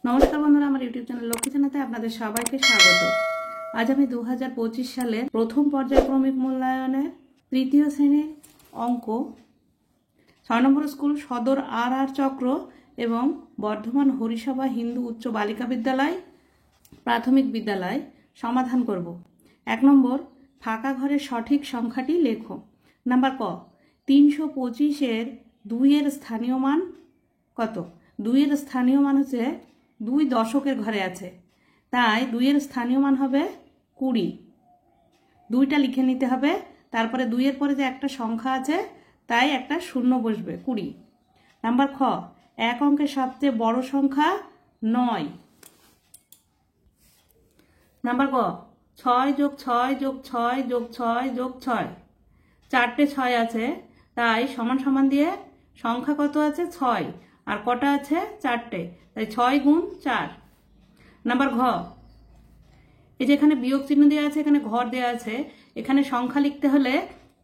নমস্কার বন্ধুরা, আমার ইউটিউব চ্যানেল লক্ষ্মী চ্যানেলে আপনাদের সবাইকে স্বাগত। আজ আমি 2025 সালের প্রথম পর্যায়ক্রমিক মূল্যায়নের তৃতীয় শ্রেণীর অঙ্ক 6 নম্বর স্কুল সদর আর চক্র এবং বর্ধমান হরিসভা হিন্দু উচ্চ বালিকা বিদ্যালয় প্রাথমিক বিদ্যালয় সমাধান করব। 1 নম্বর, ফাঁকা ঘরের সঠিক সংখ্যাটি লেখো। নাম্বার ক, 325-এর 2-এর স্থানীয় মান কত? 2-এর স্থানীয় মান হচ্ছে 2 দশকের ঘরে আছে, তাই 2-এর স্থানীয় মান হবে 20। 2টা লিখে নিতে হবে, তারপরে 2-এর পরে যে একটা সংখ্যা আছে তাই একটা শূন্য বসবে, 20। নাম্বার খ, এক অঙ্কের সবচেয়ে বড় সংখ্যা 9। নাম্বার গ, 6 + 6 + 6 + 6 + 6, 4টে 6 আছে, তাই সমান সমান দিয়ে সংখ্যা কত আছে 6 আর কটা আছে 4টে, তাই 6 × 4। নাম্বার ঘ, এই যে এখানে বিয়োগ চিহ্ন দেওয়া আছে, এখানে ঘর দেওয়া আছে, এখানে সংখ্যা লিখতে হলে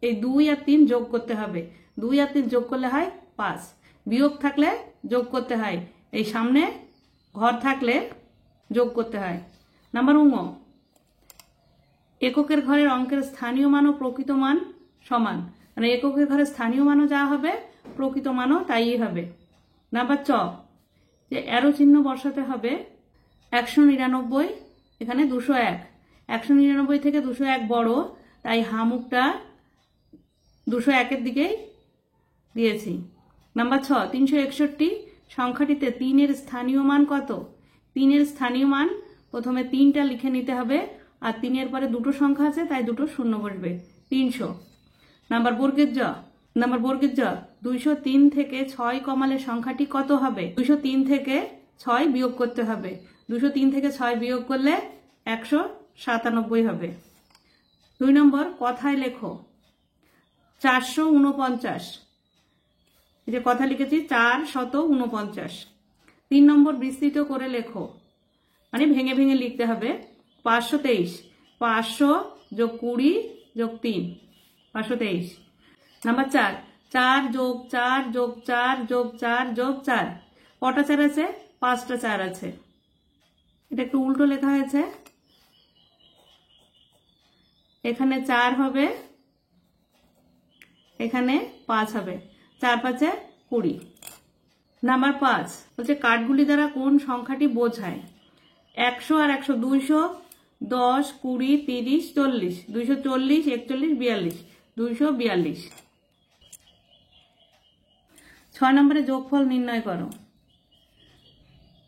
এই 2 আর 3 যোগ করতে হবে। 2 আর 3 যোগ করলে হয় 5, বিয়োগ থাকলে যোগ করতে হয়, এই সামনে ঘর থাকলে যোগ করতে হয়। নাম্বার ঙ, এককের ঘরের অঙ্কের স্থানীয় মান ও প্রকৃত মান সমান, মানে এককের ঘরের স্থানীয় মানও যা হবে প্রকৃত মানও তাই হবে। নাম্বার চ, যে অ্যারো চিহ্ন বসাতে হবে 199, এখানে 201। 199 থেকে 201 বড়, তাই হামুকটা 201-এর দিকেই দিয়েছি। নাম্বার ছ, 361 সংখ্যাটিতে 3-এর স্থানীয় মান কত? 3-এর স্থানীয় মান প্রথমে 3টা লিখে নিতে হবে, আর 3-এর পরে দুটো সংখ্যা আছে তাই দুটো শূন্য বসবে, 300। নাম্বার বর্গের জ, 203 থেকে 6 কমালে সংখ্যাটি কত হবে? 203 থেকে 6 বিয়োগ করতে হবে, 203 থেকে 6 বিয়োগ করলে 197 হবে। 2 নম্বর, কথায় লেখো 449, এই যে কথা লিখেছি 449। 3 নম্বর, বিস্তৃত করে লেখো, মানে ভেঙে ভেঙে লিখতে হবে 523, 500 + 20 + 3, 523। নাম্বার 4, 4 + 4 + 4 + 4 + 4, কটা 4 আছে? 5টা 4 আছে। এটা একটু উল্টো লেখা হয়েছে, এখানে 4 হবে, এখানে 5 হবে, 4 × 5 = 20। নাম্বার 5 বলছে কাঠগুলি দ্বারা কোন সংখ্যাটি বোঝায়? 100 আর 100, 200, 10, 20, 30, 40, 240, 41, 42, 242। 6 নম্বরে যোগফল নির্ণয় করো।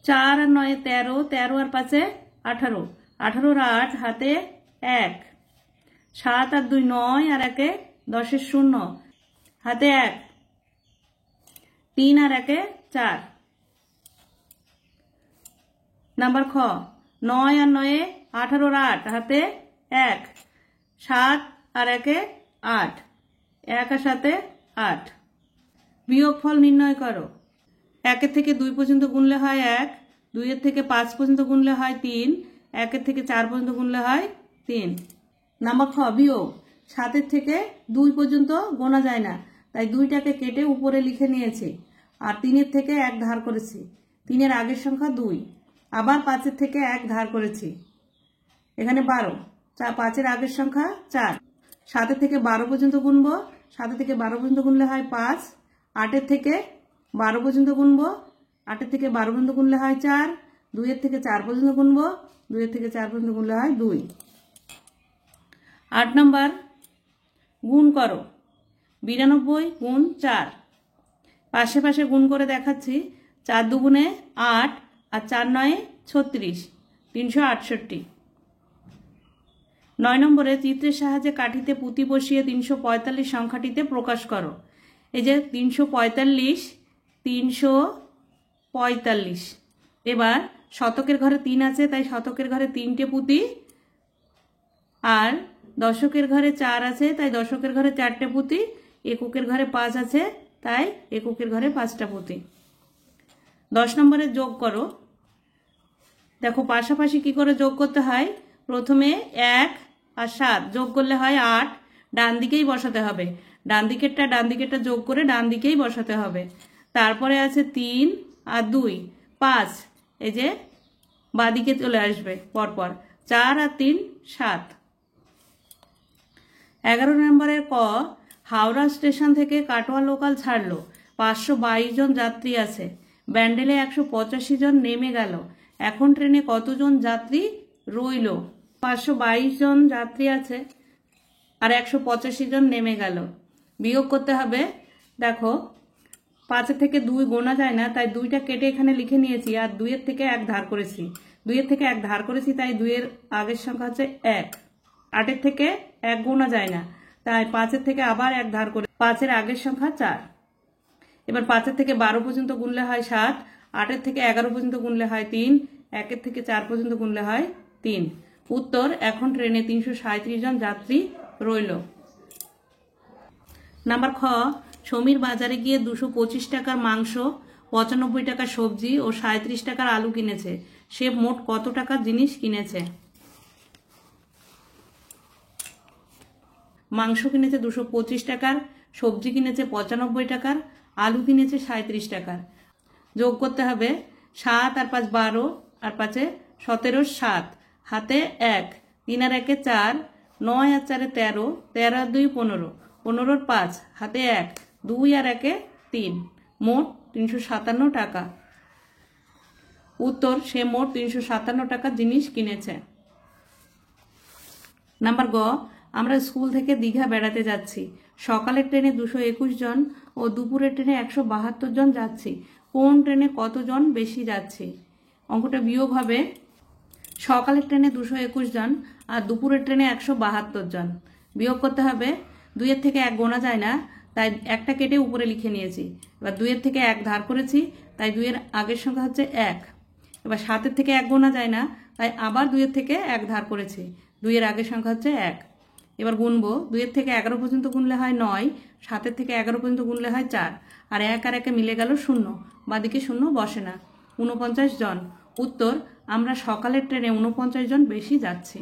4 আর 9 13, 13 আর 5 18, 18 আর 8 হাতে 1, 7 আর 2 9 আর 1 10 0 হাতে 1, 3 আর 1 4। নাম্বার খ, 9 আর 9 18 আর 8 হাতে 1, 7 আর 1 8, 1 আর 7 8। বিয়োগফল নির্ণয় করো। 1 থেকে 2 পর্যন্ত গুনলে হয় 1, 2 থেকে 5 পর্যন্ত গুনলে হয় 3, 1 থেকে 4 পর্যন্ত গুনলে হয় 3। নাম্বার খ, বিয়োগ 7 থেকে 2 পর্যন্ত গোনা যায় না, তাই 2টাকে কেটে উপরে লিখে নিয়েছি, আর 3 থেকে 1 ধার করেছি, 3-এর আগের সংখ্যা 2, আবার 5 থেকে 1 ধার করেছি, এখানে 12, 5-এর আগের সংখ্যা 4। 7 থেকে 12 পর্যন্ত গুনবো, 7 থেকে 12 পর্যন্ত গুনলে হয় 5, 8 থেকে 12 পর্যন্ত গুনবো, 8 থেকে 12 পর্যন্ত গুনলে হয় 4, 2 থেকে 4 পর্যন্ত গুনবো, 2 থেকে 4 পর্যন্ত গুনলে হয় 2। 8 নম্বর, গুণ করো 92 × 4, পাশে পাশে গুণ করে দেখাচ্ছি, 4 × 2 = 8 আর 4 × 9 = 36, 368। 9 নম্বরে চিত্রের সাহায্যে কাঠিতে পুঁতি বসিয়ে 345 সংখ্যাটিতে প্রকাশ করো। এই যে 345, 345। এবার শতকের ঘরে 3 আছে, তাই শতকের ঘরে 3টে পুঁতি, আর দশকের ঘরে 4 আছে, তাই দশকের ঘরে 4টে পুঁতি, এককের ঘরে 5 আছে, তাই এককের ঘরে 5টা পুঁতি। 10 নম্বরে যোগ করো। দেখো পাশাপাশি কি করে যোগ করতে হয়, প্রথমে 1 আর 7 যোগ করলে হয় 8, ডান দিকেই বসাতে হবে, ডান দিকেরটা যোগ করে ডান দিকেই বসাতে হবে। তারপরে আছে 3 আর 2 5, এই যে বাদিকে চলে আসবে পরপর, 4 আর 3 7। 11 নম্বরের ক, হাওড়া স্টেশন থেকে কাটোয়া লোকাল ছাড়লো, 522 জন যাত্রী আছে, ব্যান্ডেলে 185 জন নেমে গেল, এখন ট্রেনে কতজন যাত্রী রইল? 522 জন যাত্রী আছে আর 185 জন নেমে গেল। বিয়োগ করতে হবে। দেখো 5 থেকে 2 গোনা যায় না, তাই 2টা কেটে এখানে লিখে নিয়েছি, আর 2 থেকে 1 ধার করেছি। 2 থেকে 1 ধার করেছি, তাই 2 আগের সংখ্যা হচ্ছে 1। 8 থেকে 1 গোনা যায় না, তাই 5 থেকে আবার 1 ধার করে 5 আগের সংখ্যা 4। এবার 5 থেকে 12 পর্যন্ত গুনলে হয় 7, 8 থেকে 11 পর্যন্ত গুনলে হয় 3, 1 থেকে 4 পর্যন্ত গুনলে হয় 3। উত্তর, এখন ট্রেনে 337 জন যাত্রী রইল। নাম্বার খ, সমীর বাজারে গিয়ে 225 টাকার মাংস, 95 টাকার সবজি ও 37 টাকার আলু কিনেছে। সে মোট কত টাকার জিনিস কিনেছে? মাংস কিনেছে 225 টাকার, সবজি কিনেছে 95 টাকার, আলু কিনেছে 37 টাকার। যোগ করতে হবে। 7 আর 5 12, আর 5 17 7, হাতে 1, 3 আর 1 4, 9 আর 4 13, 13 আর 2 15, 15 আর 5, হাতে 1, 2 আর 1 3, মোট 357 টাকা। উত্তর, সে মোট 357 টাকার জিনিস কিনেছে। নাম্বার গ, আমরা স্কুল থেকে দীঘা বেড়াতে যাচ্ছি। সকালের ট্রেনে 221 জন ও দুপুরের ট্রেনে 172 জন যাচ্ছি। কোন ট্রেনে কতজন বেশি যাচ্ছে? অঙ্কটা বিয়োগ হবে। সকালের ট্রেনে 221 জন আর দুপুরের ট্রেনে 172 জন। বিয়োগ করতে হবে। 2 থেকে 1 গোনা যায় না, তাই একটা কেটে উপরে লিখে নিয়েছি। এবার 2 থেকে 1 ধার করেছি, তাই 2 আগের সংখ্যা হচ্ছে 1। এবার 7 থেকে 1 গোনা যায় না, তাই আবার 2 থেকে 1 ধার করেছি। 2 আগের সংখ্যা হচ্ছে 1। এবার গুনবো। 2 থেকে 11 পর্যন্ত গুনলে হয় 9, 7 থেকে 11 পর্যন্ত গুনলে হয় 4, আর 1 আর 1 মিলে গেল 0, বাদিকে 0 বসে না। 49 জন। উত্তর, আমরা সকালের ট্রেনে 49 জন বেশি যাচ্ছি।